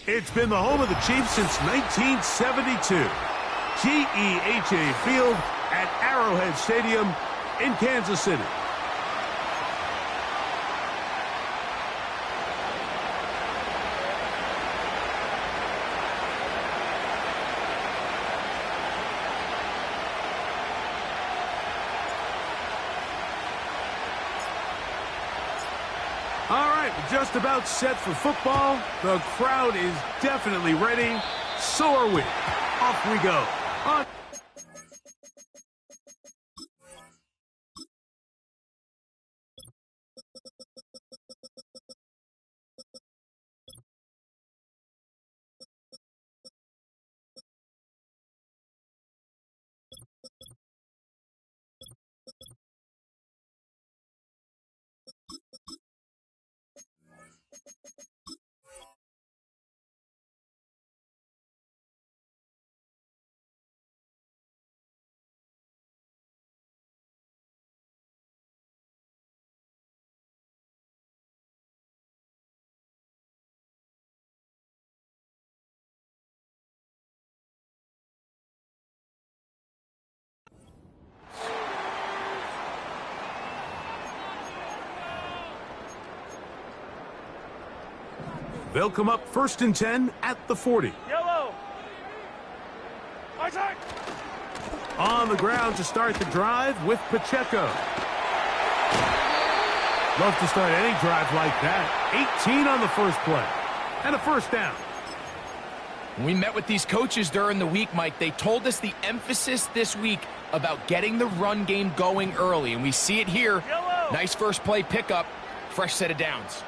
It's been the home of the Chiefs since 1972. GEHA Field at Arrowhead Stadium in Kansas City. Just about set for football. The crowd is definitely ready. So are we. Off we go. They'll come up 1st and 10 at the 40. Yellow. On the ground to start the drive with Pacheco. Love to start any drive like that. 18 on the first play. And a first down. We met with these coaches during the week, Mike. They told us the emphasis this week about getting the run game going early, and we see it here. Yellow. Nice first play pickup, fresh set of downs.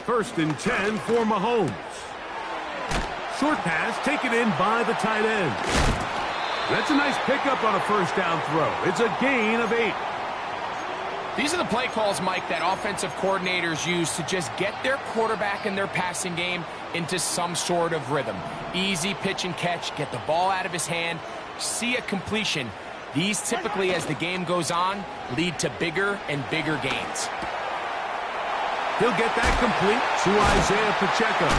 1st and 10 for Mahomes. Short pass taken in by the tight end. That's a nice pickup on a first down throw. It's a gain of 8. These are the play calls, Mike, that offensive coordinators use to just get their quarterback and their passing game into some sort of rhythm. Easy pitch and catch, get the ball out of his hand, see a completion. These typically, as the game goes on, lead to bigger and bigger gains. He'll get that complete to Isaiah Pacheco.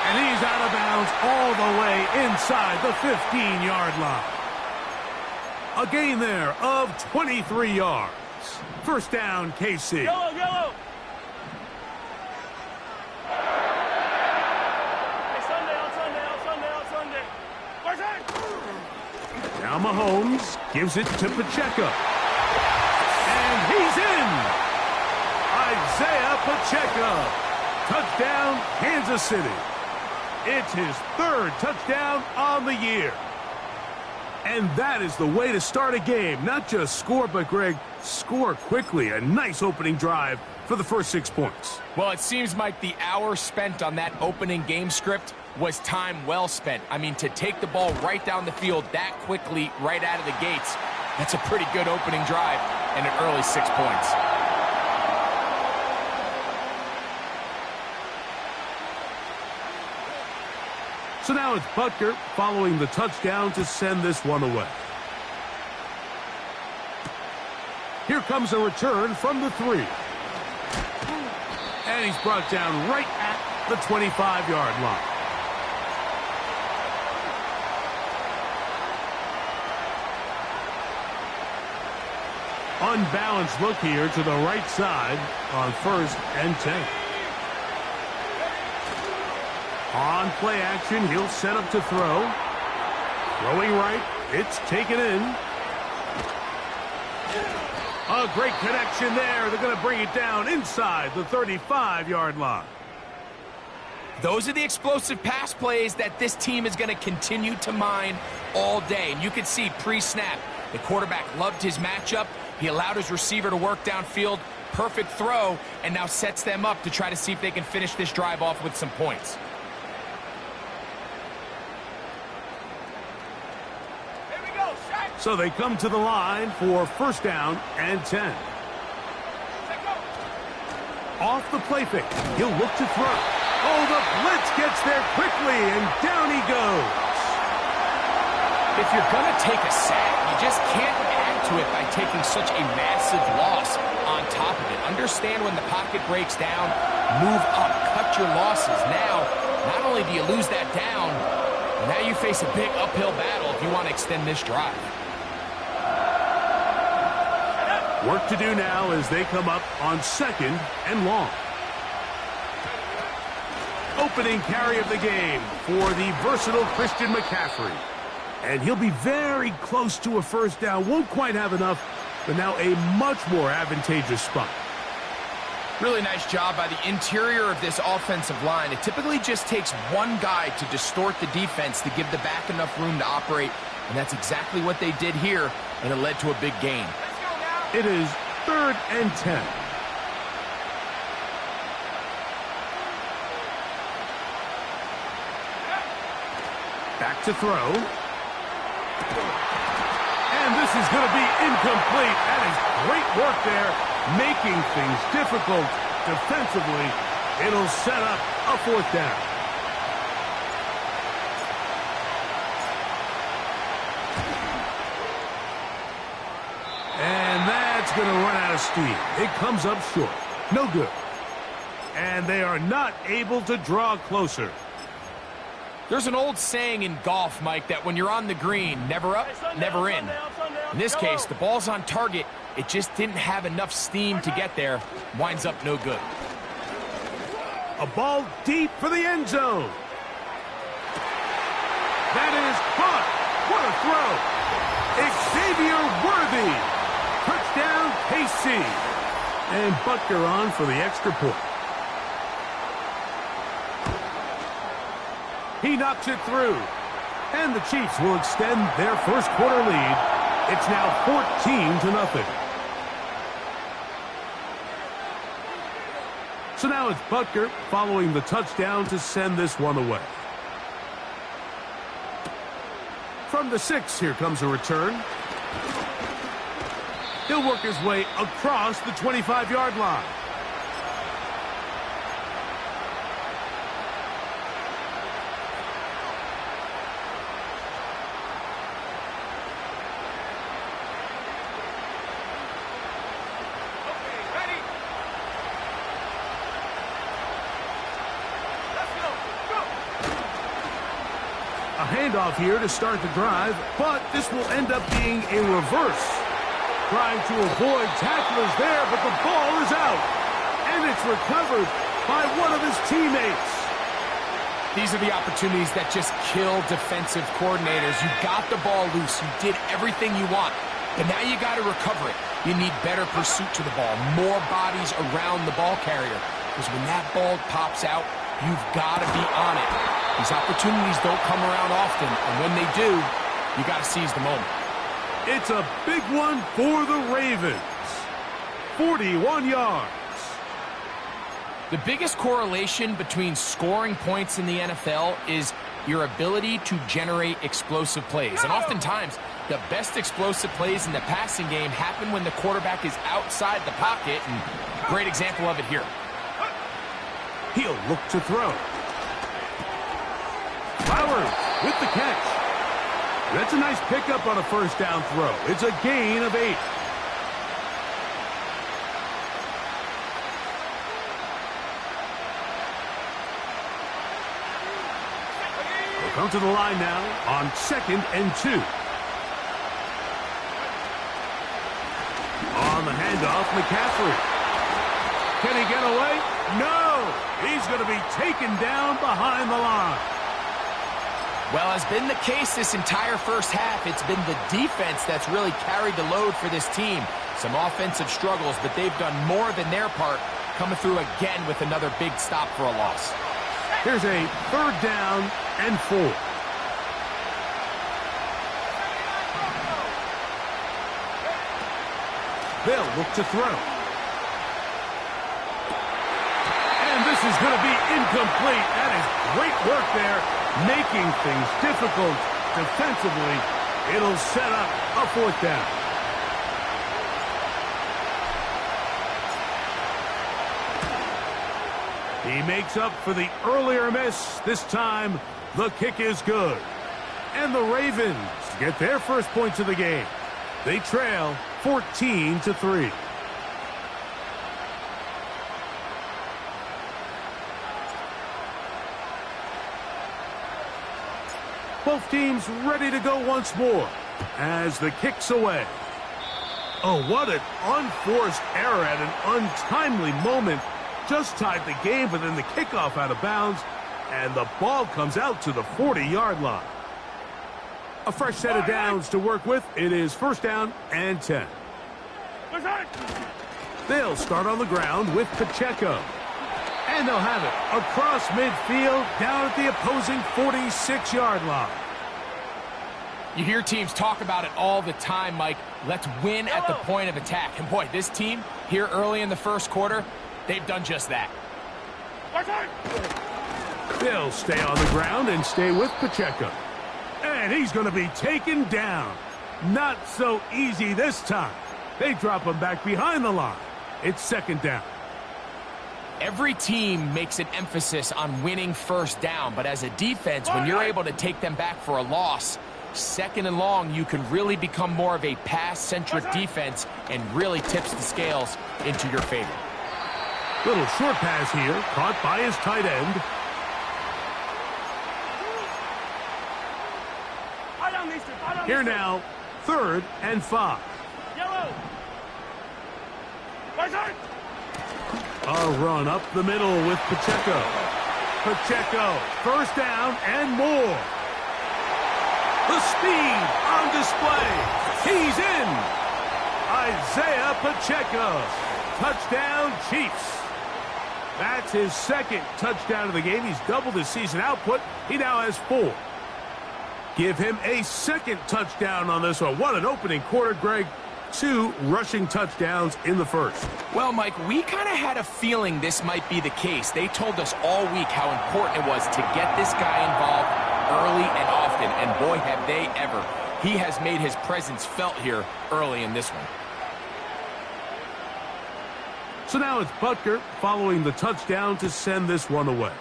And he's out of bounds all the way inside the 15-yard line. A gain there of 23 yards. First down, KC. Yellow, yellow. Now Mahomes gives it to Pacheco. And he's in. Isaiah Pacheco. Touchdown, Kansas City. It's his 3rd touchdown on the year. And that is the way to start a game. Not just score, but, Greg, score quickly. A nice opening drive for the first 6 points. Well, it seems, Mike, the hour spent on that opening game script was time well spent. I mean, to take the ball right down the field that quickly, right out of the gates, that's a pretty good opening drive and an early 6 points. So now it's Butker following the touchdown to send this one away. Here comes a return from the 3. And he's brought down right at the 25-yard line. Unbalanced look here to the right side on 1st and 10. On play action, he'll set up to throw. Throwing right, it's taken in. A great connection there. They're going to bring it down inside the 35-yard line. Those are the explosive pass plays that this team is going to continue to mine all day. And you can see pre-snap, the quarterback loved his matchup. He allowed his receiver to work downfield. Perfect throw, and now sets them up to try to see if they can finish this drive off with some points. So they come to the line for 1st down and 10. Off the play fake. He'll look to throw. Oh, the blitz gets there quickly, and down he goes. If you're going to take a sack, you just can't add to it by taking such a massive loss on top of it. Understand when the pocket breaks down, move up, cut your losses. Now, not only do you lose that down, now you face a big uphill battle if you want to extend this drive. Work to do now as they come up on 2nd and long. Opening carry of the game for the versatile Christian McCaffrey. And he'll be very close to a 1st down. Won't quite have enough, but now a much more advantageous spot. Really nice job by the interior of this offensive line. It typically just takes one guy to distort the defense to give the back enough room to operate, and that's exactly what they did here, and it led to a big gain. It is 3rd and 10. Back to throw. And this is going to be incomplete. That is great work there, making things difficult defensively. It'll set up a 4th down. And that's going to run out of steam. It comes up short. No good. And they are not able to draw closer. There's an old saying in golf, Mike, that when you're on the green, never up, never in. In this case, the ball's on target. It just didn't have enough steam to get there. Winds up no good. A ball deep for the end zone. That is caught. What a throw. Xavier Worthy. Touchdown, KC. And Butker on for the extra point. He knocks it through. And the Chiefs will extend their 1st quarter lead. It's now 14-0. So now it's Butker following the touchdown to send this one away. From the 6, here comes a return. He'll work his way across the 25-yard line. A handoff here to start the drive, but this will end up being a reverse. Trying to avoid tacklers there, but the ball is out. And it's recovered by one of his teammates. These are the opportunities that just kill defensive coordinators. You got the ball loose. You did everything you want. But now you got to recover it. You need better pursuit to the ball, more bodies around the ball carrier. Because when that ball pops out, you've got to be on it. These opportunities don't come around often, and when they do, you got to seize the moment. It's a big one for the Ravens. 41 yards. The biggest correlation between scoring points in the NFL is your ability to generate explosive plays. And oftentimes, the best explosive plays in the passing game happen when the quarterback is outside the pocket. And great example of it here. He'll look to throw. Flowers with the catch. That's a nice pickup on a first down throw. It's a gain of 8. We'll come to the line now on 2nd and 2. On the handoff, McCaffrey. Can he get away? No! He's going to be taken down behind the line. Well, as been the case this entire first half, it's been the defense that's really carried the load for this team. Some offensive struggles, but they've done more than their part, coming through again with another big stop for a loss. Here's a 3rd down and 4. They'll look to throw. And this is going to be incomplete. That is great work there, making things difficult defensively. It'll set up a 4th down. He makes up for the earlier miss. This time, the kick is good. And the Ravens get their first points of the game. They trail 14-3. Both teams ready to go once more as the kick's away. Oh, what an unforced error at an untimely moment. Just tied the game, but then the kickoff out of bounds, and the ball comes out to the 40-yard line. A fresh set of downs to work with. It is 1st down and 10. They'll start on the ground with Pacheco. And they'll have it across midfield down at the opposing 46-yard line. You hear teams talk about it all the time, Mike. Let's win at the point of attack. And boy, this team here early in the first quarter, they've done just that. They'll stay on the ground and stay with Pacheco. And he's going to be taken down. Not so easy this time. They drop him back behind the line. It's 2nd down. Every team makes an emphasis on winning first down, but as a defense, when you're able to take them back for a loss, 2nd and long, you can really become more of a pass-centric defense and really tips the scales into your favor. Little short pass here, caught by his tight end. Here now, 3rd and 5. A run up the middle with Pacheco. Pacheco, 1st down and more. The speed on display. He's in. Isaiah Pacheco. Touchdown, Chiefs. That's his 2nd touchdown of the game. He's doubled his season output. He now has 4. Give him a 2nd touchdown on this one. What an opening quarter, Greg. 2 rushing touchdowns in the first. Well, Mike, we kind of had a feeling this might be the case. They told us all week how important it was to get this guy involved early and often, and boy, have they ever. He has made his presence felt here early in this one. So now it's Butker following the touchdown to send this one away.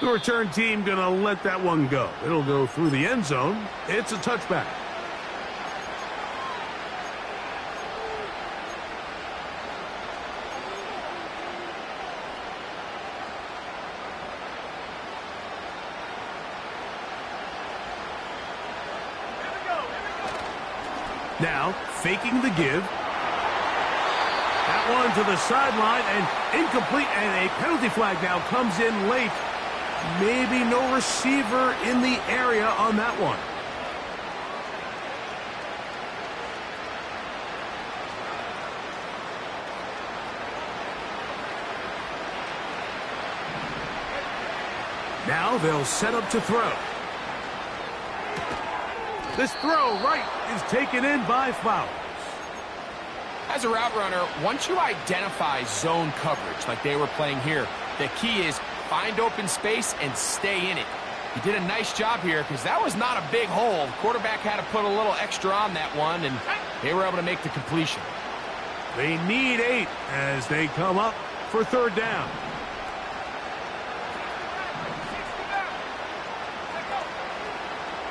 The return team going to let that one go. It'll go through the end zone. It's a touchback. Now, faking the give. That one to the sideline and incomplete, and a penalty flag now comes in late. Maybe no receiver in the area on that one. Now they'll set up to throw. This throw right is taken in by Flowers. As a route runner, once you identify zone coverage like they were playing here, the key is find open space and stay in it. He did a nice job here because that was not a big hole. The quarterback had to put a little extra on that one, and they were able to make the completion. They need 8 as they come up for third down.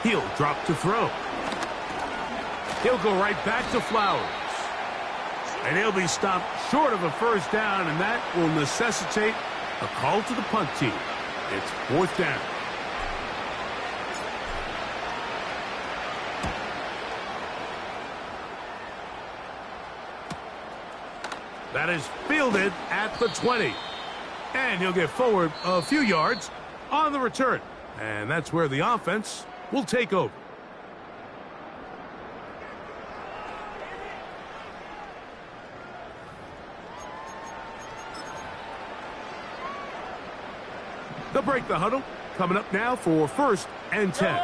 He'll drop to throw. He'll go right back to Flowers. And he'll be stopped short of a first down, and that will necessitate a call to the punt team. It's fourth down. That is fielded at the 20. And he'll get forward a few yards on the return. And that's where the offense will take over. They'll break the huddle. Coming up now for first and 10.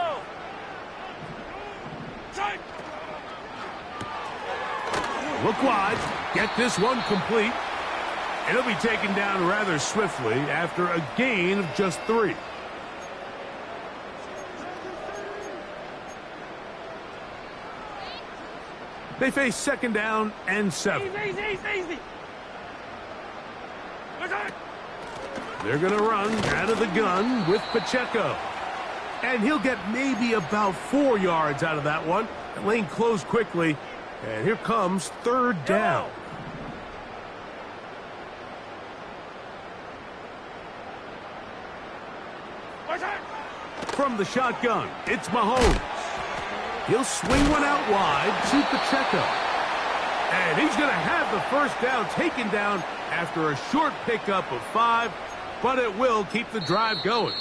Look wide. Get this one complete. And he'll be taken down rather swiftly after a gain of just 3. They face second down and 7. Easy. They're going to run out of the gun with Pacheco. And he'll get maybe about 4 yards out of that one. The lane closed quickly. And here comes third down. From the shotgun, it's Mahomes. He'll swing one out wide to Pacheco. And he's going to have the first down taken down after a short pickup of 5, but it will keep the drive going.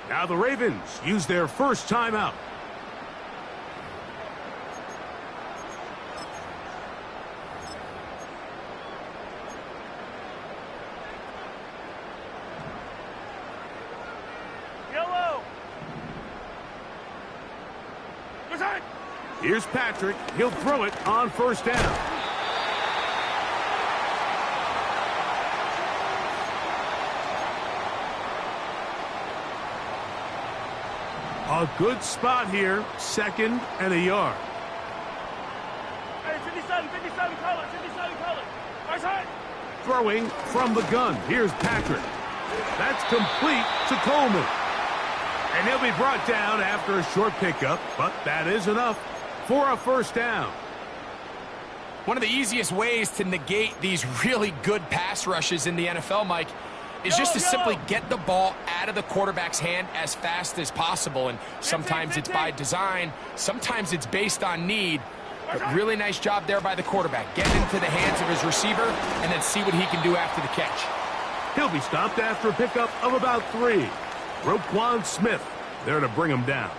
Now the Ravens use their first timeout. Here's Patrick. He'll throw it on first down. A good spot here. Second and a yard. Hey, 57, color. Right side. Throwing from the gun. Here's Patrick. That's complete to Coleman. And he'll be brought down after a short pickup, but that is enough for a first down. One of the easiest ways to negate these really good pass rushes in the NFL, Mike, is just to simply get the ball out of the quarterback's hand as fast as possible. And sometimes it's by design, sometimes it's based on need. But really nice job there by the quarterback. Get into the hands of his receiver and then see what he can do after the catch. He'll be stopped after a pickup of about 3. Roquan Smith there to bring him down.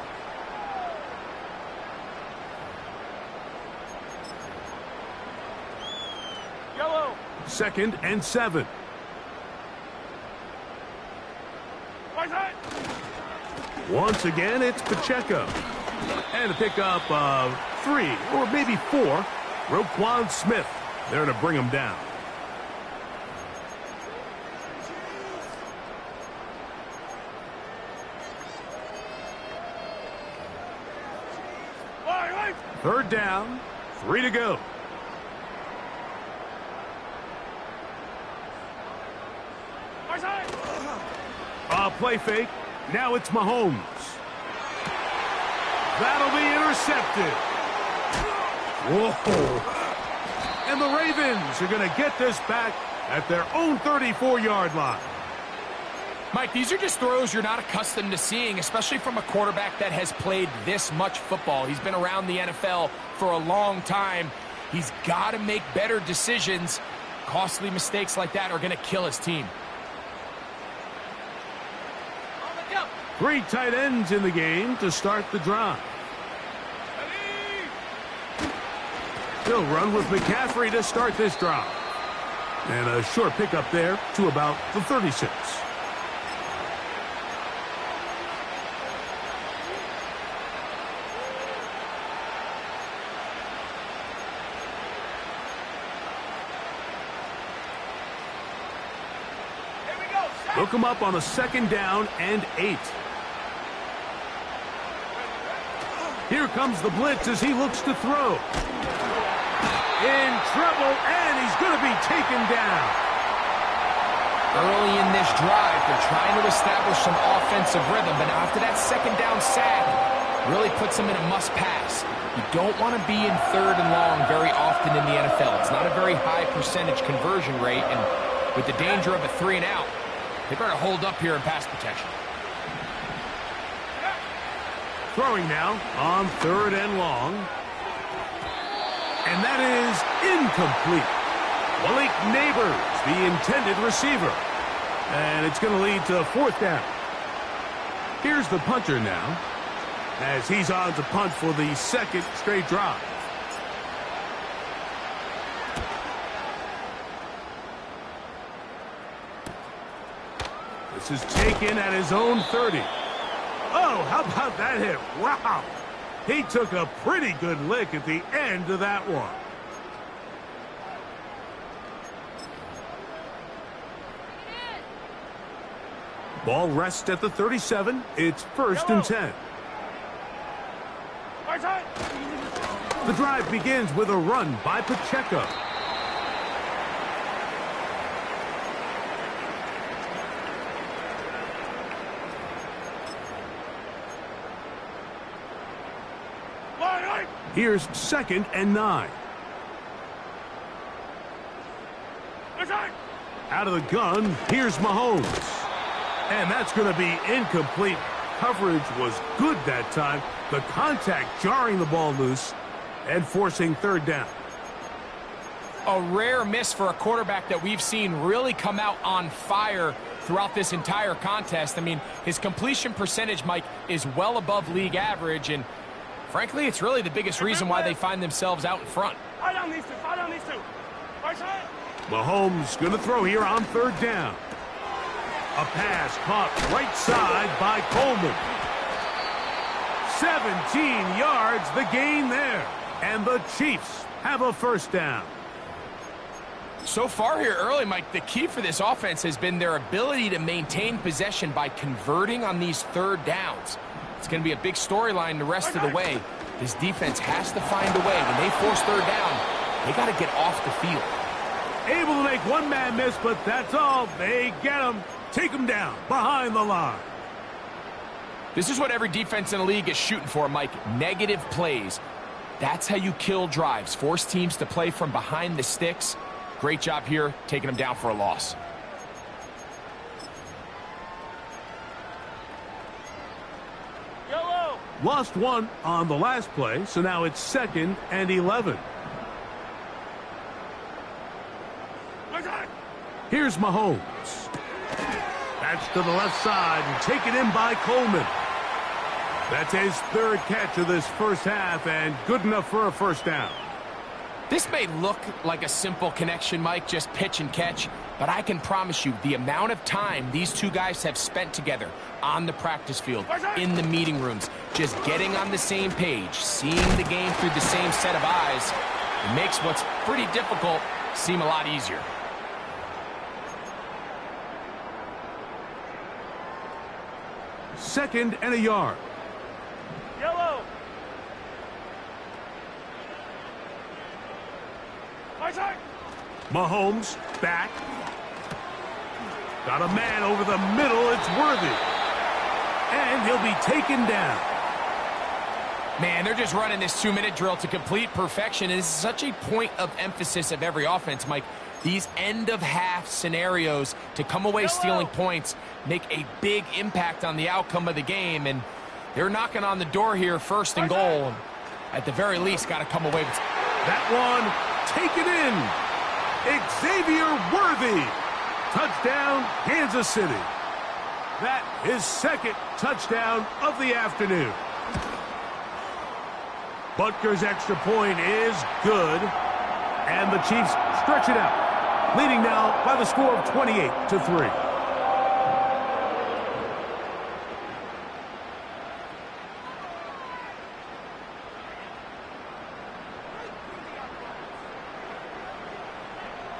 Yellow. Second and 7. Right side. Once again, it's Pacheco. And a pickup of 3 or maybe 4. Roquan Smith there to bring him down. Third down, 3 to go. Play fake. Now it's Mahomes. That'll be intercepted. Whoa. And the Ravens are going to get this back at their own 34-yard line. Mike, these are just throws you're not accustomed to seeing, especially from a quarterback that has played this much football. He's been around the NFL for a long time. He's got to make better decisions. Costly mistakes like that are going to kill his team. 3 tight ends in the game to start the drive. He'll run with McCaffrey to start this drive. And a short pickup there to about the 36. They'll come up on a 2nd down and 8. Here comes the blitz as he looks to throw. In trouble, and he's going to be taken down. Early in this drive, they're trying to establish some offensive rhythm, but after that 2nd down sack, really puts them in a must-pass. You don't want to be in 3rd and long very often in the NFL. It's not a very high percentage conversion rate, and with the danger of a 3 and out, they better hold up here in pass protection. Throwing now on 3rd and long. And that is incomplete. Malik Neighbors, the intended receiver. And it's going to lead to 4th down. Here's the punter now, as he's on to punt for the 2nd straight drive. This is taken at his own 30. Oh, how about that hit? Wow. He took a pretty good lick at the end of that one. Ball rests at the 37. It's 1st and 10. The drive begins with a run by Pacheco. Here's 2nd and 9. Out of the gun, here's Mahomes. And that's going to be incomplete. Coverage was good that time. The contact jarring the ball loose and forcing 3rd down. A rare miss for a quarterback that we've seen really come out on fire throughout this entire contest. I mean, his completion percentage, Mike, is well above league average, and frankly, it's really the biggest reason why they find themselves out in front. Mahomes going to throw here on 3rd down. A pass caught right side by Coleman. 17 yards, the gain there. And the Chiefs have a 1st down. So far here early, Mike, the key for this offense has been their ability to maintain possession by converting on these 3rd downs. It's going to be a big storyline the rest of the way. This defense has to find a way. When they force 3rd down, they got to get off the field. Able to make one man miss, but that's all. They get him. Take him down behind the line. This is what every defense in the league is shooting for, Mike. Negative plays. That's how you kill drives. Force teams to play from behind the sticks. Great job here, taking them down for a loss. Yellow. Lost one on the last play, so now it's 2nd and 11. Here's Mahomes. That's to the left side and taken in by Coleman. That's his 3rd catch of this 1st half and good enough for a 1st down. This may look like a simple connection, Mike, just pitch and catch, but I can promise you the amount of time these two guys have spent together on the practice field, in the meeting rooms, just getting on the same page, seeing the game through the same set of eyes, it makes what's pretty difficult seem a lot easier. Second and a yard. Yellow. Mahomes back. Got a man over the middle. It's Worthy. And he'll be taken down. Man, they're just running this 2-minute drill to complete perfection. And this is such a point of emphasis of every offense, Mike. These end-of-half scenarios to come away stealing points make a big impact on the outcome of the game. And they're knocking on the door here, 1st and goal. At the very least, got to come away with... That one, taken in. Xavier Worthy. Touchdown, Kansas City. That is 2nd touchdown of the afternoon. Butker's extra point is good. And the Chiefs stretch it out, leading now by the score of 28-3.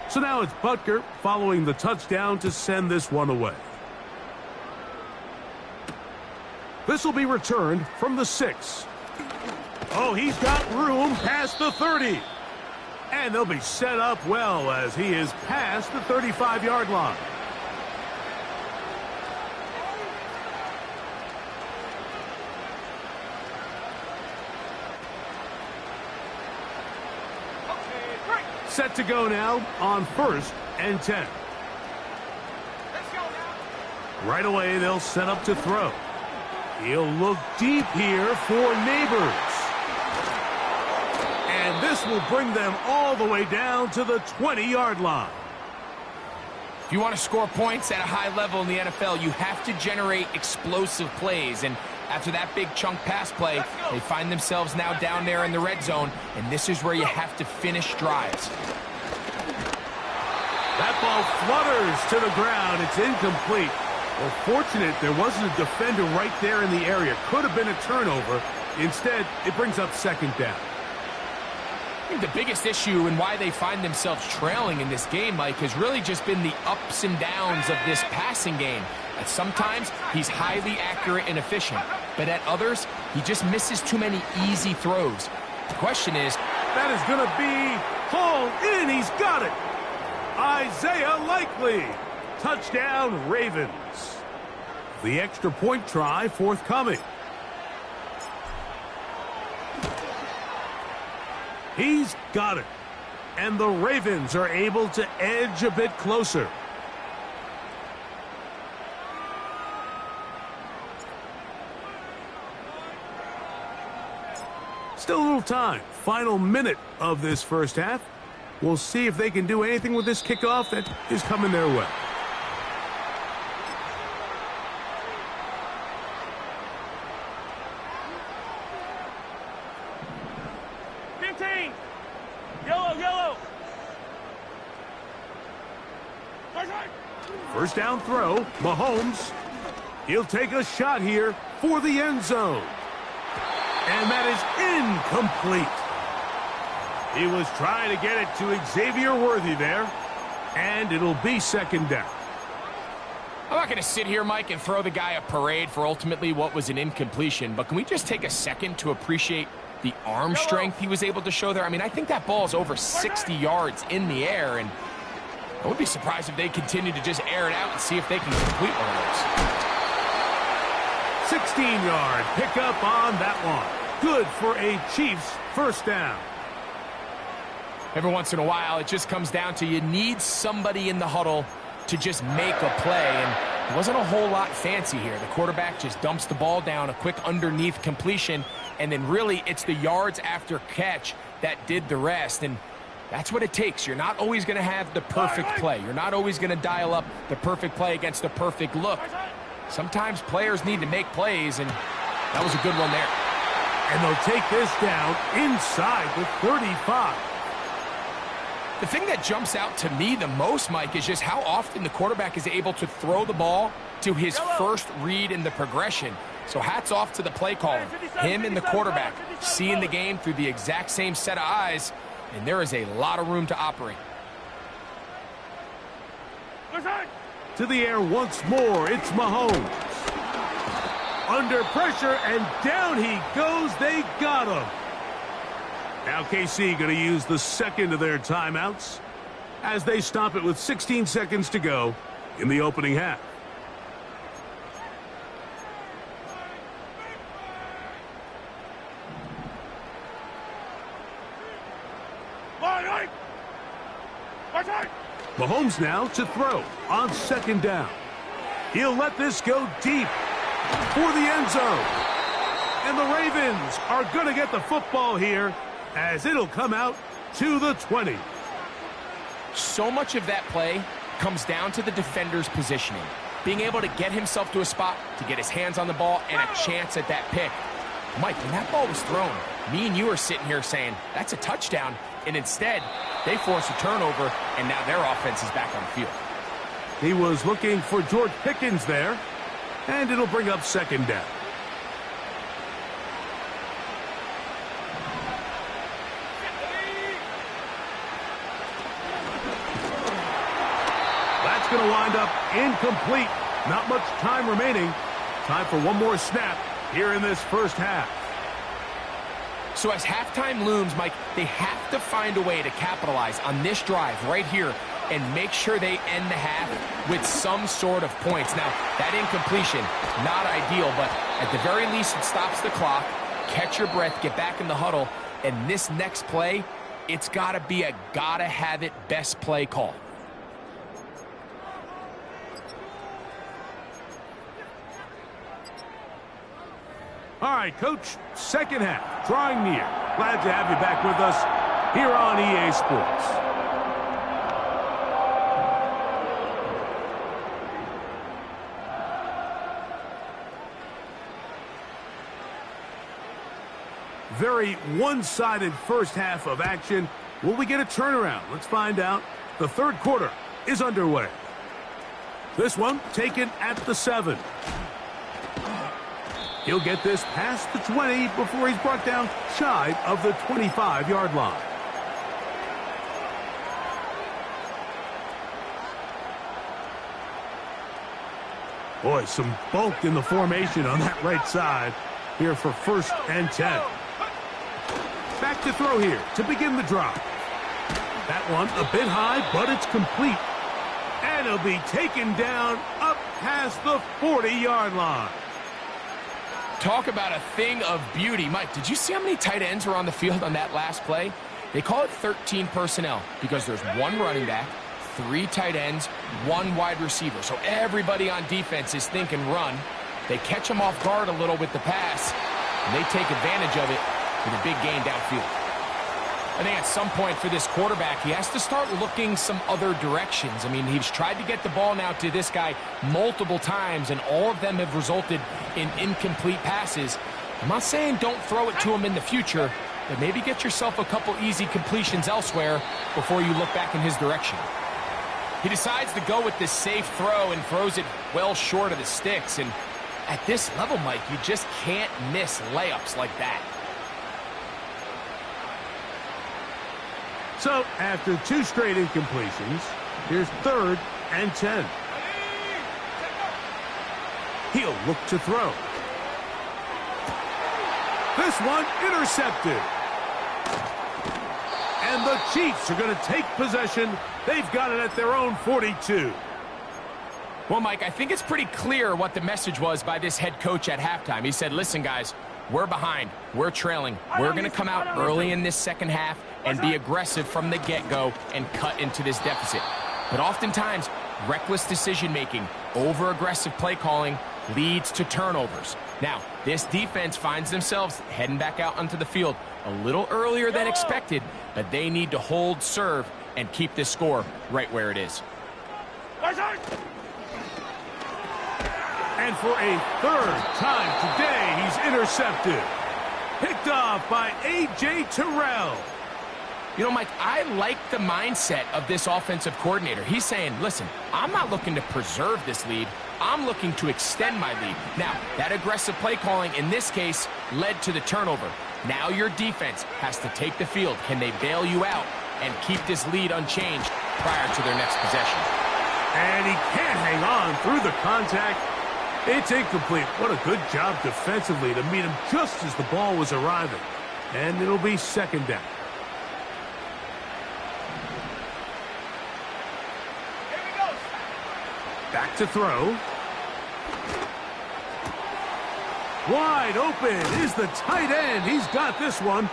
So now it's Butker following the touchdown to send this one away. This will be returned from the 6. Oh, he's got room past the 30. And they'll be set up well as he is past the 35-yard line. Set to go now on 1st and 10. Right away, they'll set up to throw. He'll look deep here for Neighbors. And this will bring them all the way down to the 20-yard line. If you want to score points at a high level in the NFL, you have to generate explosive plays. And after that big chunk pass play, they find themselves now down there in the red zone, and this is where you have to finish drives. That ball flutters to the ground. It's incomplete. Well, fortunate there wasn't a defender right there in the area. Could have been a turnover. Instead, it brings up 2nd down. I think the biggest issue and why they find themselves trailing in this game, Mike, has really just been the ups and downs of this passing game. At sometimes, he's highly accurate and efficient, but at others, he just misses too many easy throws. The question is, that is going to be hauled in. He's got it. Isaiah Likely. Touchdown, Ravens. The extra point try forthcoming. He's got it. And the Ravens are able to edge a bit closer. Still a little time. Final minute of this first half. We'll see if they can do anything with this kickoff that is coming their way. Yellow. First down throw, Mahomes. He'll take a shot here for the end zone. And that is incomplete. He was trying to get it to Xavier Worthy there. And it'll be 2nd down. I'm not going to sit here, Mike, and throw the guy a parade for ultimately what was an incompletion, but can we just take a second to appreciate the arm strength he was able to show there? I mean, I think that ball is over 60 yards in the air, and I would be surprised if they continue to just air it out and see if they can complete one of those. 16-yard pickup on that one. Good for a Chiefs first down. Every once in a while, it just comes down to you need somebody in the huddle to just make a play, and it wasn't a whole lot fancy here. The quarterback just dumps the ball down, a quick underneath completion, and then really it's the yards after catch that did the rest, and that's what it takes. You're not always going to have the perfect play. You're not always going to dial up the perfect play against the perfect look. Sometimes players need to make plays, and that was a good one there. And they'll take this down inside the 35. The thing that jumps out to me the most, Mike, is just how often the quarterback is able to throw the ball to his first read in the progression. So hats off to the play caller. Him and the quarterback seeing the game through the exact same set of eyes, and there is a lot of room to operate. To the air once more, it's Mahomes. Under pressure, and down he goes. They got him. Now KC going to use the second of their timeouts as they stop it with 16 seconds to go in the opening half. Mahomes now to throw on 2nd down. He'll let this go deep for the end zone. And the Ravens are going to get the football here as it'll come out to the 20. So much of that play comes down to the defender's positioning. Being able to get himself to a spot, to get his hands on the ball, and a chance at that pick. Mike, when that ball was thrown, me and you are sitting here saying, that's a touchdown. And instead, they force a turnover, and now their offense is back on the field. He was looking for George Pickens there, and it'll bring up 2nd down. That's going to wind up incomplete. Not much time remaining. Time for one more snap here in this first half. So as halftime looms, Mike, they have to find a way to capitalize on this drive right here and make sure they end the half with some sort of points. Now, that incompletion, not ideal, but at the very least, it stops the clock. Catch your breath, get back in the huddle, and this next play, it's got to be a gotta-have-it best play call. All right, Coach, second half, drawing near. Glad to have you back with us here on EA Sports. Very one-sided first half of action. Will we get a turnaround? Let's find out. The third quarter is underway. This one taken at the 7. He'll get this past the 20 before he's brought down shy of the 25-yard line. Boy, some bulk in the formation on that right side here for 1st and 10. Back to throw here to begin the drive. That one a bit high, but it's complete. And it'll be taken down up past the 40-yard line. Talk about a thing of beauty. Mike, did you see how many tight ends were on the field on that last play? They call it 13 personnel because there's 1 running back, 3 tight ends, 1 wide receiver. So everybody on defense is thinking run. They catch them off guard a little with the pass, and they take advantage of it with a big gain downfield. I think at some point for this quarterback, he has to start looking some other directions. I mean, he's tried to get the ball now to this guy multiple times, and all of them have resulted in incomplete passes. I'm not saying don't throw it to him in the future, but maybe get yourself a couple easy completions elsewhere before you look back in his direction. He decides to go with this safe throw and throws it well short of the sticks. And at this level, Mike, you just can't miss layups like that. So, after 2 straight incompletions, here's 3rd and 10. He'll look to throw. This one intercepted. And the Chiefs are going to take possession. They've got it at their own 42. Well, Mike, I think it's pretty clear what the message was by this head coach at halftime. He said, listen, guys, we're behind. We're trailing. We're going to come out early in this second half and be aggressive from the get-go and cut into this deficit. But oftentimes, reckless decision-making, over-aggressive play calling leads to turnovers. Now, this defense finds themselves heading back out onto the field a little earlier than expected, but they need to hold serve and keep this score right where it is. And for a 3rd time today, he's intercepted. Picked off by A.J. Terrell. You know, Mike, I like the mindset of this offensive coordinator. He's saying, listen, I'm not looking to preserve this lead. I'm looking to extend my lead. Now, that aggressive play calling in this case led to the turnover. Now your defense has to take the field. Can they bail you out and keep this lead unchanged prior to their next possession? And he can't hang on through the contact. It's incomplete. What a good job defensively to meet him just as the ball was arriving. And it'll be 2nd down. Back to throw. Wide open is the tight end. He's got this one.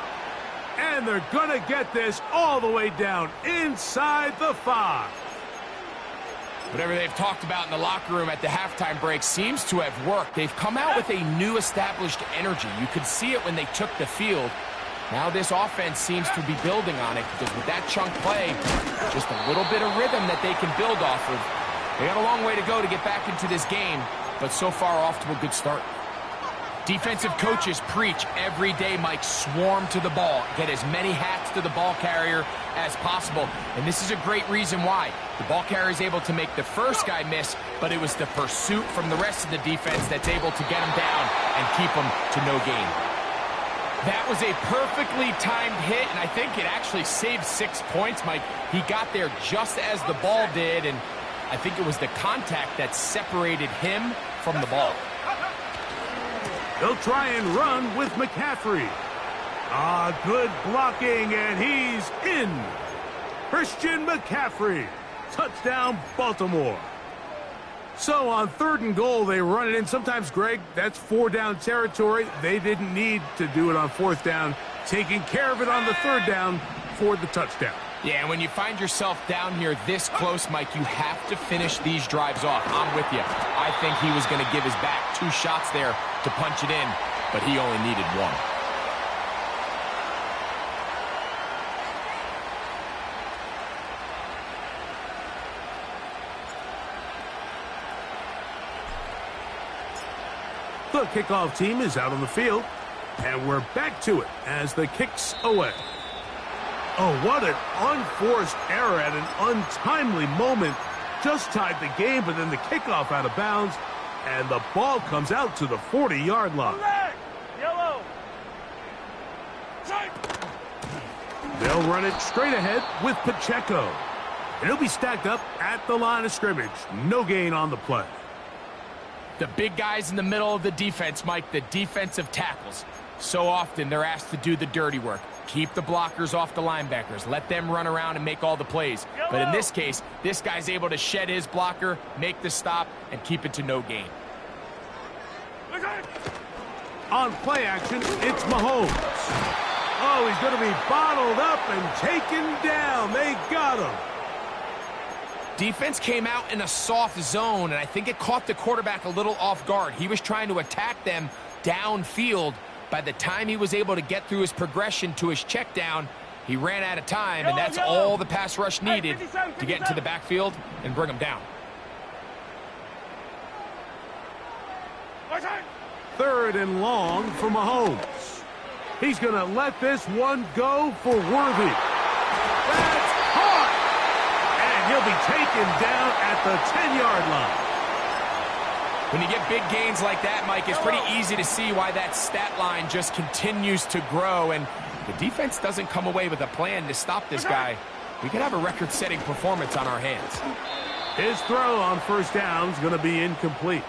And they're going to get this all the way down inside the 5. Whatever they've talked about in the locker room at the halftime break seems to have worked. They've come out with a new established energy. You could see it when they took the field. Now this offense seems to be building on it because with that chunk play, just a little bit of rhythm that they can build off of. They got a long way to go to get back into this game, but so far off to a good start. Defensive coaches preach every day, Mike, swarm to the ball. Get as many hats to the ball carrier as possible. And this is a great reason why. The ball carrier is able to make the first guy miss, but it was the pursuit from the rest of the defense that's able to get him down and keep him to no gain. That was a perfectly timed hit, and I think it actually saved 6 points, Mike. He got there just as the ball did, and I think it was the contact that separated him from the ball. They'll try and run with McCaffrey. Good blocking, and he's in. Christian McCaffrey. Touchdown, Baltimore. So on 3rd and goal, they run it in. Sometimes, Greg, that's 4-down territory. They didn't need to do it on 4th down. Taking care of it on the 3rd down for the touchdown. Yeah, and when you find yourself down here this close, Mike, you have to finish these drives off. I'm with you. I think he was going to give his back 2 shots there to punch it in, but he only needed 1. The kickoff team is out on the field, and we're back to it as the kick's away. Oh, what an unforced error at an untimely moment. Just tied the game, but then the kickoff out of bounds, and the ball comes out to the 40-yard line. Yellow. They'll run it straight ahead with Pacheco. And he'll be stacked up at the line of scrimmage. No gain on the play. The big guys in the middle of the defense, Mike, the defensive tackles. So often they're asked to do the dirty work. Keep the blockers off the linebackers. Let them run around and make all the plays. But in this case, this guy's able to shed his blocker, make the stop, and keep it to no gain. On play action, it's Mahomes. Oh, he's going to be bottled up and taken down. They got him. Defense came out in a soft zone, and I think it caught the quarterback a little off guard. He was trying to attack them downfield. By the time he was able to get through his progression to his check down, he ran out of time, and that's all the pass rush needed to get into the backfield and bring him down. 3rd and long for Mahomes. He's going to let this one go for Worthy. That's caught! And he'll be taken down at the 10-yard line. When you get big gains like that, Mike, it's pretty easy to see why that stat line just continues to grow, and the defense doesn't come away with a plan to stop this guy. We could have a record-setting performance on our hands. His throw on 1st down is going to be incomplete.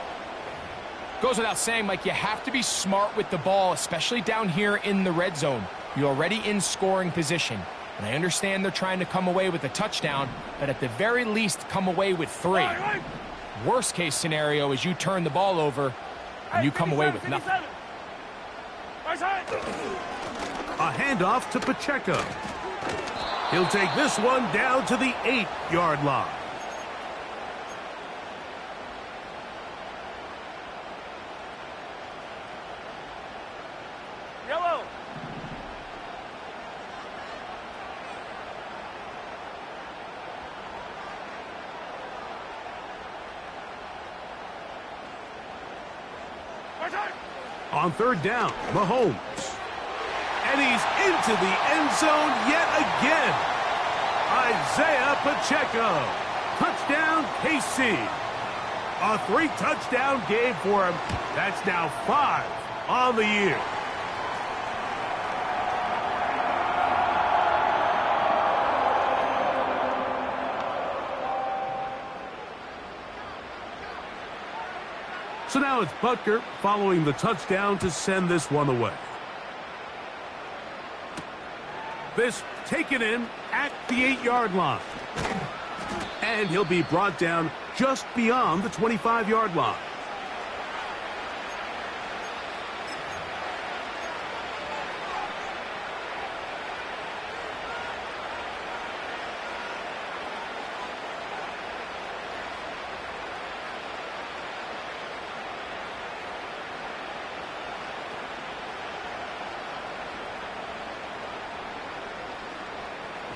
Goes without saying, Mike, you have to be smart with the ball, especially down here in the red zone. You're already in scoring position, and I understand they're trying to come away with a touchdown, but at the very least, come away with 3. Worst case scenario is you turn the ball over and you come away with nothing. A handoff to Pacheco. He'll take this one down to the 8-yard line. Yellow. On 3rd down, Mahomes. And he's into the end zone yet again. Isaiah Pacheco. Touchdown, KC. A 3-touchdown game for him. That's now 5 on the year. So now it's Butker following the touchdown to send this one away. This taken in at the 8-yard line. And he'll be brought down just beyond the 25-yard line.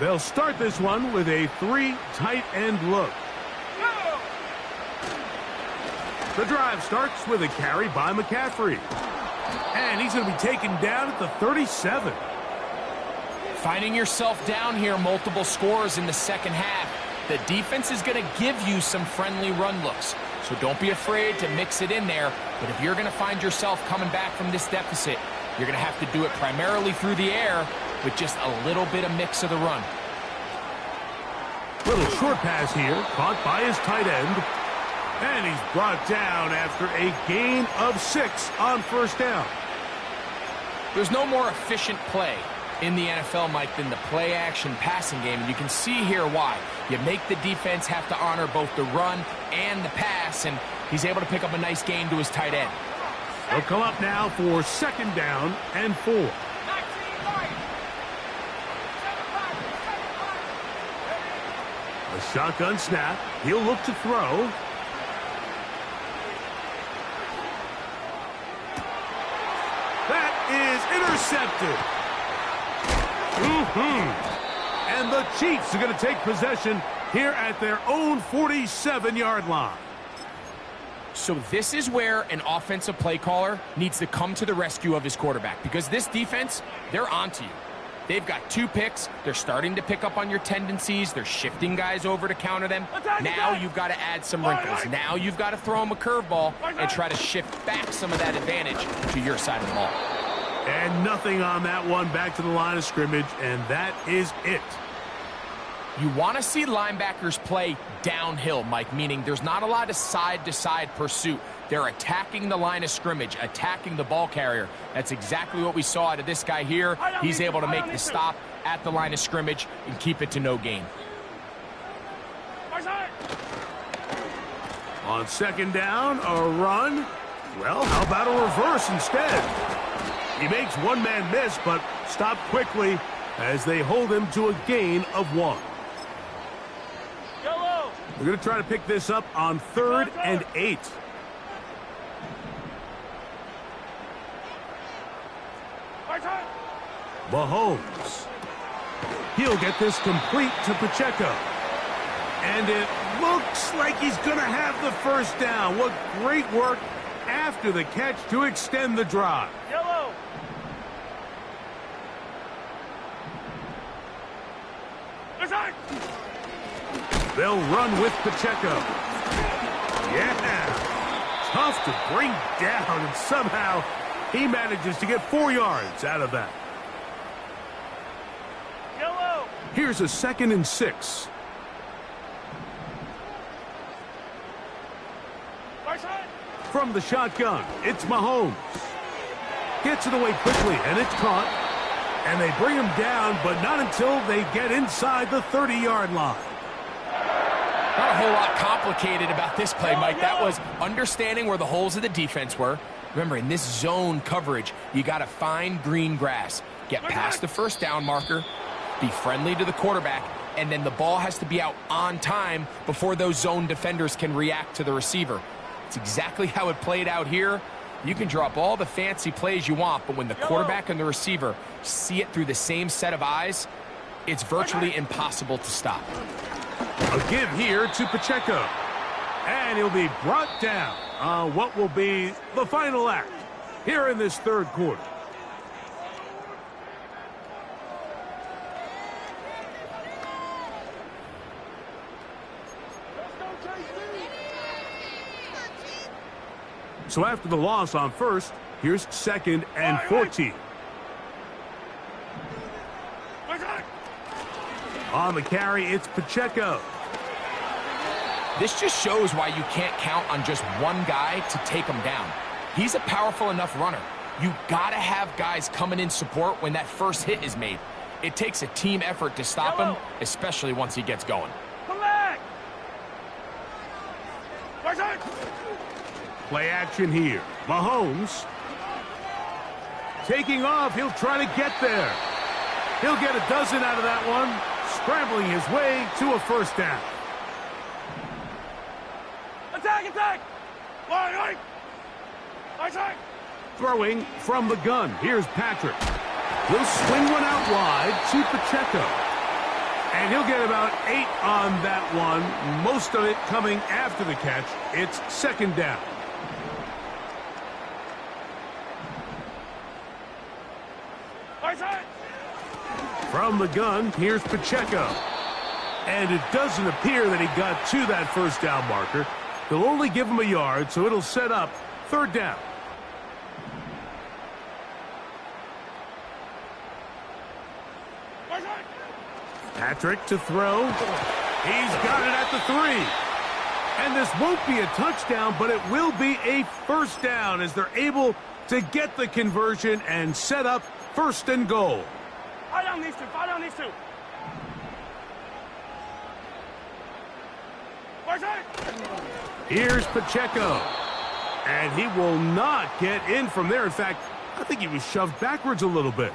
They'll start this one with a 3 tight end look. The drive starts with a carry by McCaffrey. And he's going to be taken down at the 37. Finding yourself down here multiple scores in the second half, the defense is going to give you some friendly run looks. So don't be afraid to mix it in there. But if you're going to find yourself coming back from this deficit, you're going to have to do it primarily through the air with just a little bit of mix of the run. Little short pass here, caught by his tight end. And he's brought down after a gain of 6 on first down. There's no more efficient play in the NFL, Mike, than the play-action passing game. And you can see here why. You make the defense have to honor both the run and the pass, and he's able to pick up a nice gain to his tight end. They'll come up now for 2nd down and 4. A shotgun snap. He'll look to throw. That is intercepted. And the Chiefs are going to take possession here at their own 47-yard line. So this is where an offensive play caller needs to come to the rescue of his quarterback, because this defense, they're onto you. They've got 2 picks. They're starting to pick up on your tendencies. They're shifting guys over to counter them. Now you've got to add some wrinkles. Now you've got to throw them a curveball and try to shift back some of that advantage to your side of the ball. And nothing on that one, back to the line of scrimmage, and that is it. You want to see linebackers play downhill, Mike, meaning there's not a lot of side-to-side pursuit. They're attacking the line of scrimmage, attacking the ball carrier. That's exactly what we saw out of this guy here. He's able to make the stop at the line of scrimmage and keep it to no gain. On 2nd down, a run. Well, how about a reverse instead? He makes one man miss, but stopped quickly as they hold him to a gain of 1. They're going to try to pick this up on 3rd and 8. Mahomes. He'll get this complete to Pacheco. And it looks like he's going to have the first down. What great work after the catch to extend the drive. They'll run with Pacheco. Yeah. Tough to bring down, and somehow he manages to get 4 yards out of that. Here's a 2nd and 6. From the shotgun, it's Mahomes. Gets it away quickly, and it's caught. And they bring him down, but not until they get inside the 30-yard line. Not a whole lot complicated about this play, Mike. That was understanding where the holes of the defense were. Remember, in this zone coverage, you got to find green grass. Get past the first down marker, be friendly to the quarterback, and then the ball has to be out on time before those zone defenders can react to the receiver. It's exactly how it played out here. You can drop all the fancy plays you want, but when the quarterback and the receiver see it through the same set of eyes, it's virtually impossible to stop. A give here to Pacheco. And he'll be brought down on what will be the final act here in this 3rd quarter. So after the loss on 1st, here's 2nd and 14. On the carry, it's Pacheco. This just shows why you can't count on just one guy to take him down. He's a powerful enough runner. You gotta have guys coming in support when that first hit is made. It takes a team effort to stop him, especially once he gets going. Come back! Play action here. Mahomes. Taking off, he'll try to get there. He'll get a dozen out of that one. Scrambling his way to a first down. Attack! Throwing from the gun. Here's Patrick. He'll swing one out wide to Pacheco. And he'll get about 8 on that one. Most of it coming after the catch. It's 2nd down. From the gun, here's Pacheco. And it doesn't appear that he got to that first down marker. They'll only give him a yard, so it'll set up 3rd down. Patrick to throw. He's got it at the 3. And this won't be a touchdown, but it will be a first down as they're able to get the conversion and set up first and goal. Fall down these two. Fall down these two. Here's Pacheco. And he will not get in from there. In fact, I think he was shoved backwards a little bit.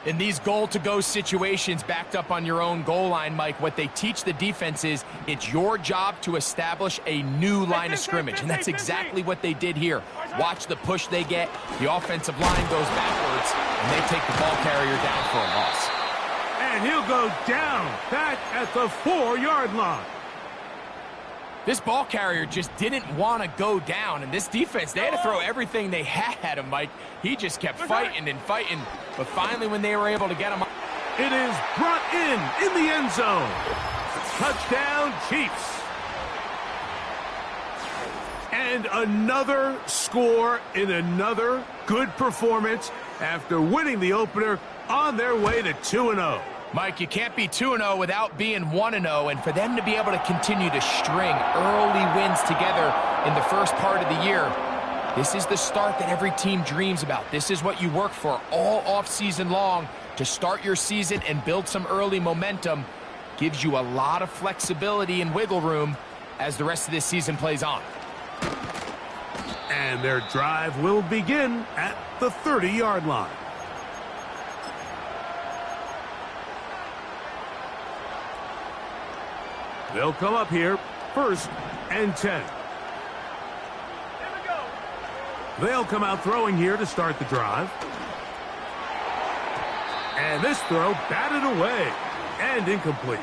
In these goal-to-go situations backed up on your own goal line, Mike, what they teach the defense is it's your job to establish a new line of scrimmage, and that's exactly what they did here. Watch the push they get. The offensive line goes backwards, and they take the ball carrier down for a loss. And he'll go down back at the 4-yard line. This ball carrier just didn't want to go down, and this defense, they had to throw everything they had at him, Mike. He just kept fighting and fighting, but finally when they were able to get him, it is brought in the end zone. Touchdown, Chiefs. And another score in another good performance after winning the opener on their way to 2-0. Mike, you can't be 2-0 without being 1-0, and for them to be able to continue to string early wins together in the first part of the year, this is the start that every team dreams about. This is what you work for all offseason long to start your season and build some early momentum. Gives you a lot of flexibility and wiggle room as the rest of this season plays on. And their drive will begin at the 30-yard line. They'll come up here, 1st and 10. Here we go. They'll come out throwing here to start the drive. And this throw batted away and incomplete.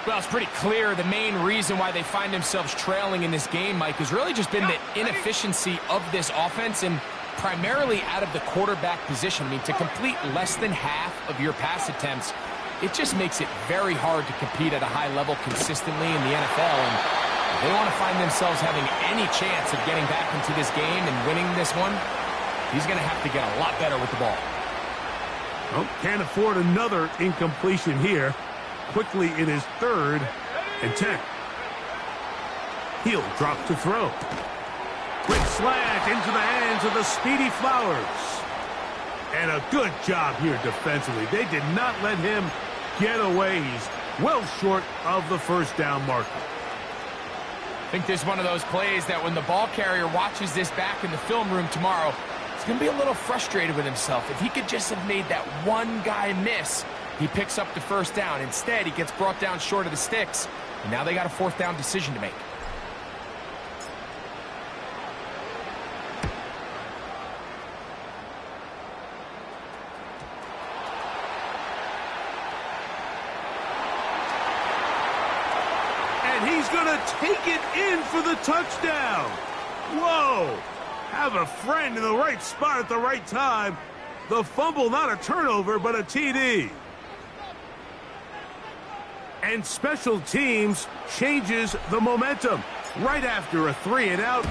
Well, it's pretty clear the main reason why they find themselves trailing in this game, Mike, has really just been the inefficiency of this offense and primarily out of the quarterback position. I mean, to complete less than half of your pass attempts, it just makes it very hard to compete at a high level consistently in the NFL. And if they want to find themselves having any chance of getting back into this game and winning this one, he's going to have to get a lot better with the ball. Well, can't afford another incompletion here. Quickly, it is 3rd and 10. He'll drop to throw. Quick slant into the hands of the speedy Flowers. And a good job here defensively. They did not let him get away. He's well short of the first down marker. I think this is one of those plays that when the ball carrier watches this back in the film room tomorrow, he's going to be a little frustrated with himself. If he could just have made that one guy miss, he picks up the first down. Instead, he gets brought down short of the sticks, and now they got a 4th down decision to make. He's going to take it in for the touchdown. Whoa. Have a friend in the right spot at the right time. The fumble, not a turnover, but a TD. And special teams changes the momentum. Right after a 3-and-out,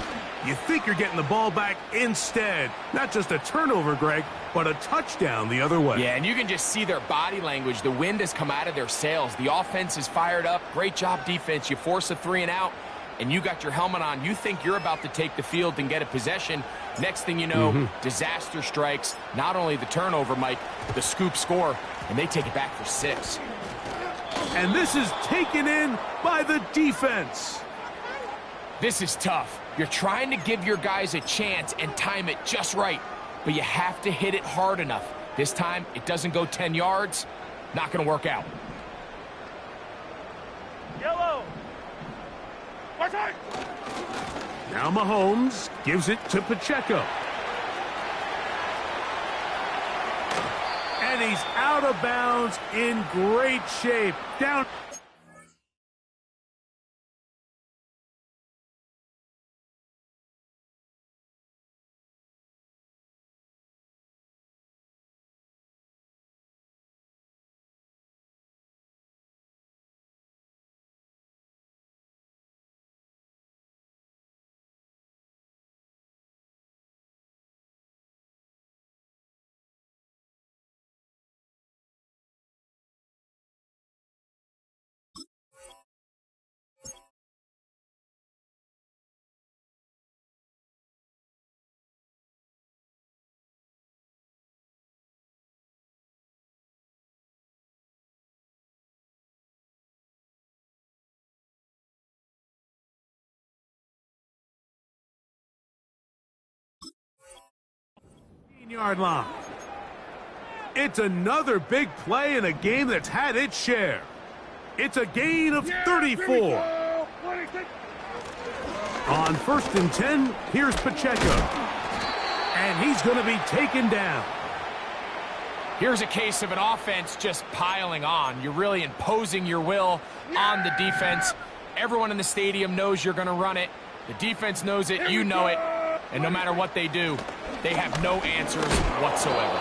you think you're getting the ball back instead. Not just a turnover, Greg, but a touchdown the other way. Yeah, and you can just see their body language. The wind has come out of their sails. The offense is fired up. Great job, defense. You force a 3-and-out, and you got your helmet on. You think you're about to take the field and get a possession. Next thing you know, disaster strikes. Not only the turnover, Mike, the scoop score, and they take it back for 6. And this is taken in by the defense. This is tough. You're trying to give your guys a chance and time it just right, but you have to hit it hard enough. This time, it doesn't go 10 yards. Not going to work out. Yellow. Watch out. Now Mahomes gives it to Pacheco. And he's out of bounds in great shape. Down. Yard line. It's another big play in a game that's had its share. It's a gain of 34. On 1st and 10, here's Pacheco. And he's going to be taken down. Here's a case of an offense just piling on. You're really imposing your will on the defense. Everyone in the stadium knows you're going to run it. The defense knows it, you know it. And no matter what they do, they have no answers whatsoever.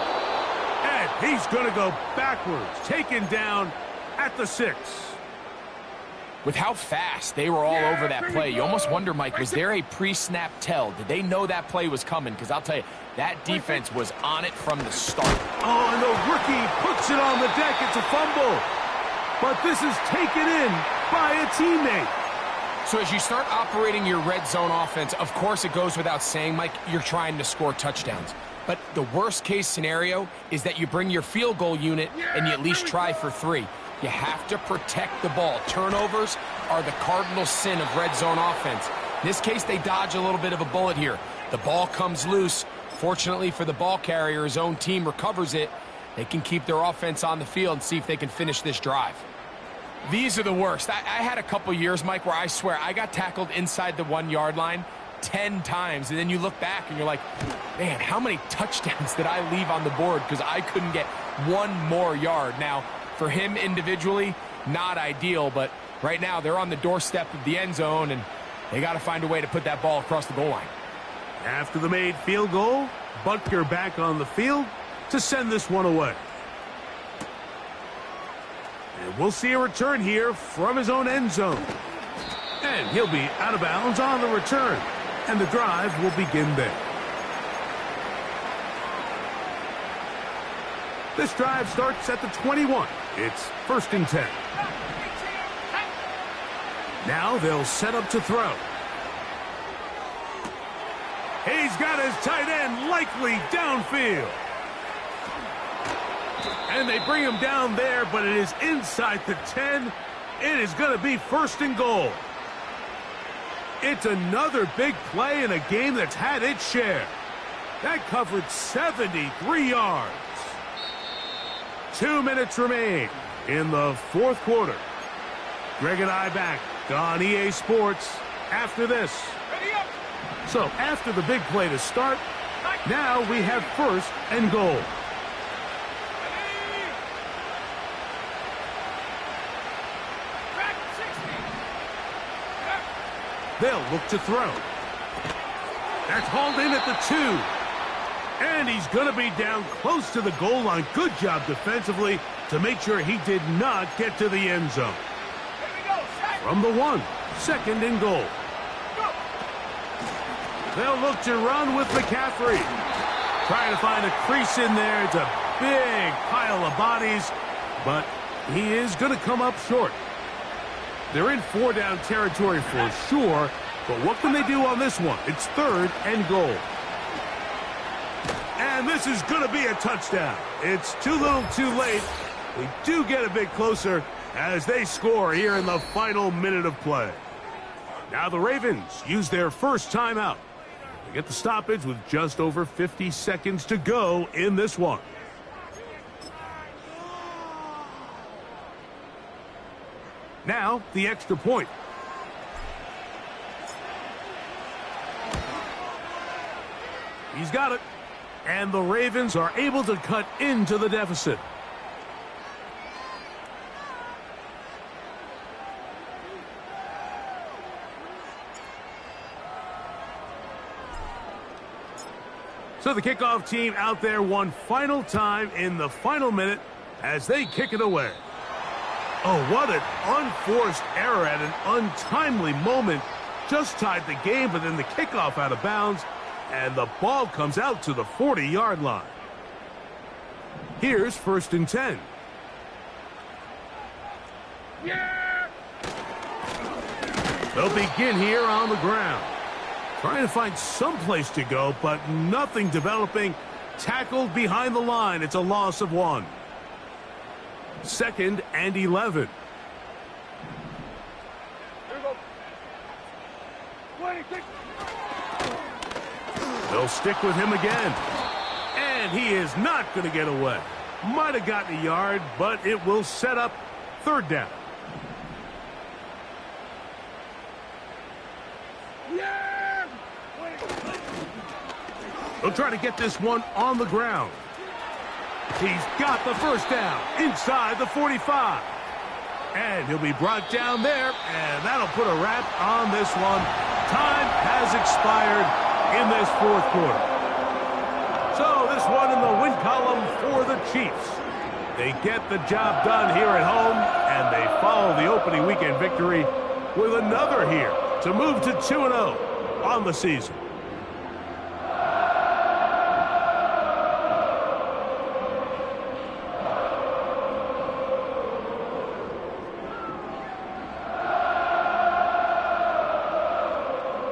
And he's going to go backwards, taken down at the 6. With how fast they were all over that play, you almost wonder, Mike, was there a pre-snap tell? Did they know that play was coming? Because I'll tell you, that defense was on it from the start. Oh, and the rookie puts it on the deck. It's a fumble. But this is taken in by a teammate. So as you start operating your red zone offense, of course it goes without saying, Mike, you're trying to score touchdowns. But the worst case scenario is that you bring your field goal unit and you at least try for 3. You have to protect the ball. Turnovers are the cardinal sin of red zone offense. In this case, they dodge a little bit of a bullet here. The ball comes loose. Fortunately for the ball carrier, his own team recovers it. They can keep their offense on the field and see if they can finish this drive. These are the worst. I had a couple years, Mike, where I swear I got tackled inside the 1-yard line 10 times. And then you look back and you're like, man, how many touchdowns did I leave on the board because I couldn't get one more yard? Now, for him individually, not ideal, but right now they're on the doorstep of the end zone, and they got to find a way to put that ball across the goal line. After the made field goal, Butker back on the field to send this one away. And we'll see a return here from his own end zone. And he'll be out of bounds on the return, and the drive will begin there. This drive starts at the 21. It's 1st and 10. Now they'll set up to throw. He's got his tight end likely downfield. And they bring him down there, but it is inside the 10. It is going to be 1st and goal. It's another big play in a game that's had its share. That covered 73 yards. 2 minutes remain in the 4th quarter. Greg and I back on EA Sports after this. So after the big play to start, now we have 1st and goal. They'll look to throw. That's hauled in at the 2. And he's going to be down close to the goal line. Good job defensively to make sure he did not get to the end zone. From the 1, 2nd and goal. They'll look to run with McCaffrey. Trying to find a crease in there. It's a big pile of bodies, but he is going to come up short. They're in 4-down territory for sure, but what can they do on this one? It's 3rd and goal. And this is going to be a touchdown. It's too little too late. We do get a bit closer as they score here in the final minute of play. Now the Ravens use their first timeout. They get the stoppage with just over 50 seconds to go in this one. Now the extra point. He's got it. And the Ravens are able to cut into the deficit. So the kickoff team out there one final time in the final minute as they kick it away. Oh, what an unforced error at an untimely moment. Just tied the game, but then the kickoff out of bounds. And the ball comes out to the 40-yard line. Here's 1st and 10. Yeah! They'll begin here on the ground. Trying to find some place to go, but nothing developing. Tackled behind the line. It's a loss of 1. 2nd and 11. Here we go. 26. They'll stick with him again. And he is not going to get away. Might have gotten a yard, but it will set up third down. He'll try to get this one on the ground. He's got the first down inside the 45. And he'll be brought down there, and that'll put a wrap on this one. Time has expired in this fourth quarter. So this one in the win column for the Chiefs. They get the job done here at home, and they follow the opening weekend victory with another here to move to 2-0 on the season.